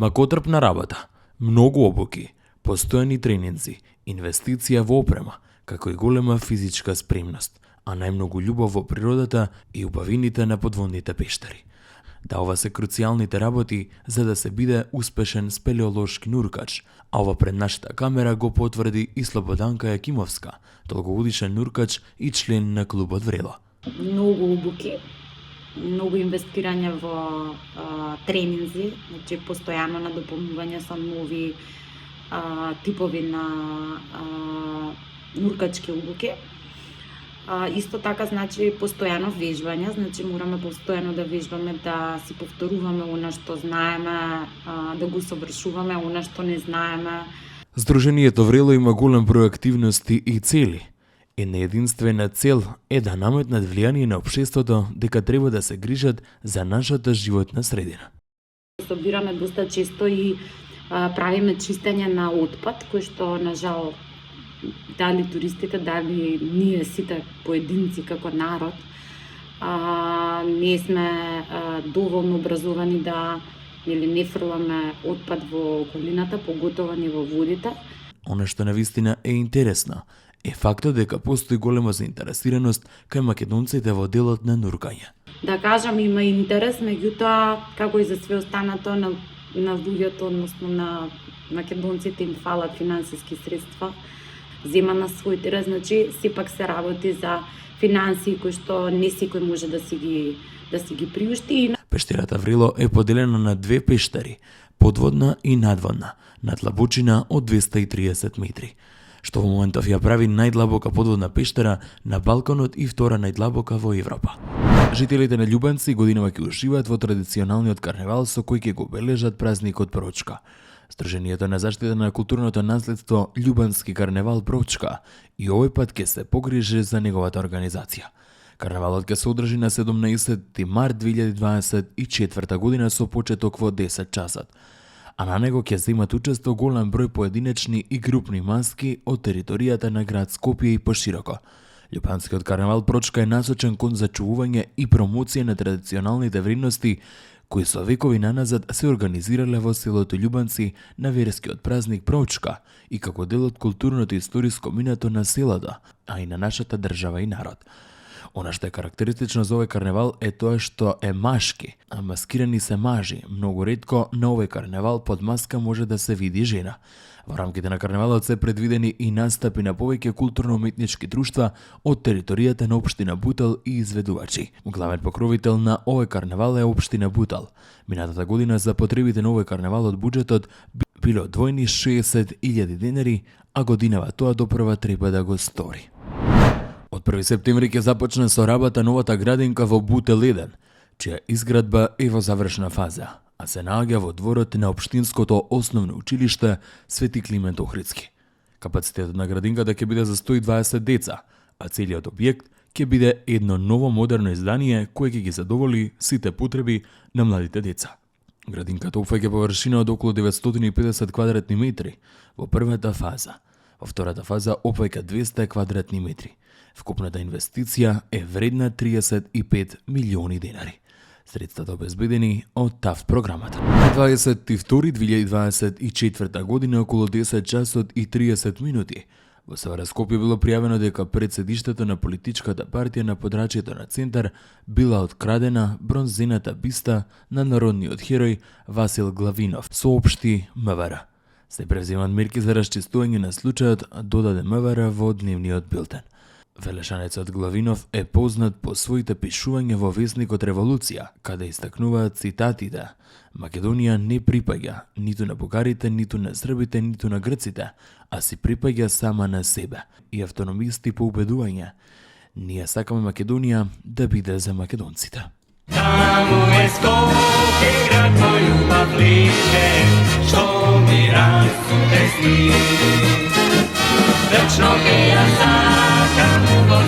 Макотрпна работа, многу обуки, постојани тренинзи, инвестиција во опрема, како и голема физичка спремност, а најмногу љубов во природата и убавините на подводните пештери. Да, ова се круцијалните работи за да се биде успешен спелеолошки нуркач, а ова пред нашата камера го потврди и Слободанка Јакимовска, долгогодишен нуркач и член на клубот Врело. Многу обуки, многу инвестирање во тренинзи, значи постојано надополнување со нови типови на нуркачки обуки. Исто така, значи, постојано вежбање, значи мораме постојано да вежбаме, да си повторуваме она што знаеме, да го совршуваме она што не знаеме. Сдруженијето Врело има голем број активности и цели. Една единствена цел е да наметнат влијание на општеството дека треба да се грижат за нашата животна средина. Собираме доста често и правиме чистење на отпад, кој што, на жал, дали туристите, дали ние сите поединци како народ, не сме доволно образовани да не фрламе отпад во околината, поготово не во водите. Она што навистина е интересно е фактот дека постои голема заинтересираност кај македонците во делот на нуркање. Да кажам, има интерес, меѓутоа, како и за све останато, на луѓето, односно на македонците им фалат финансиски средства, зема на своите ред, значи сепак се работи за финансии кои што не секој може да си ги приушти. Пештерата Врело е поделена на две пештери, подводна и надводна, на длабочина од 230 метри, што во моментов ја прави најдлабока подводна пештера на Балканот и втора најдлабока во Европа. Жителите на Љубенци годинава ќе уживаат во традиционалниот карневал со кој ќе го бележат празникот Прочка. Сдруженијето на заштита на културното наследство Љубенски карневал Прочка и овој пат ќе се погрижи за неговата организација. Карневалот ќе се одржи на 17 март 2024 година со почеток во 10 часот, а на него ќе земат учество голем број поединечни и групни маски од територијата на град Скопје и пошироко. Љубенскиот карневал Прочка е насочен кон зачувување и промоција на традиционалните вредности кои со векови наназад се организирале во селото Љубенци на верскиот празник Прочка и како дел од културното и историско минато на селото, а и на нашата држава и народ. Она што е карактеристично за овој карневал е тоа што е машки, а маскирани се мажи. Многу ретко на овој карневал под маска може да се види жена. Во рамките на карневалот се предвидени и настапи на повеќе културно-уметнички друштва од територијата на општина Бутал и изведувачи. Главен покровител на овој карневал е општина Бутал. Минатата година за потребите на овој карневал од буџетот било одвоени 60.000 денари, а годинава тоа допрва треба да го стори. Од 1 септември ќе започне со работа новата градинка во Бутел 1, чија изградба е во завршна фаза, а се наоѓа во дворот на општинското основно училиште Свети Климент Охридски. Капацитетот на градинката ќе биде за 120 деца, а целиот објект ќе биде едно ново модерно издание кое ќе ги задоволи сите потреби на младите деца. Градинката опфаќа површина од околу 950 квадратни метри во првата фаза. Во втората фаза опфаќа 200 квадратни метри. Вкупната инвестиција е вредна 35 милиони денари. Средствата обезбедени од ТАФ програмата. 22.2024 година околу 10 часот и 30 минути во СВР Скопје било пријавено дека пред седиштето на политичката партија на подрачјето на Центар била открадена бронзената биста на народниот херој Васил Главинов, соопшти МВР. Се превземат мерки за расчистување на случајот, додаде МВР во дневниот билтен. Велешанецот Главинов е познат по своите пишувања во весникот Револуција, каде истакнуваат цитатите: Македонија не припаѓа ниту на бугарите, ниту на србите, ниту на грците, а си припаѓа сама на себе. И автономисти по убедување: ние сакаме Македонија да биде за македонците. Таму е Скопје, град мој љубав лише, што ми расуте сни. Вечно ќе ја сакам во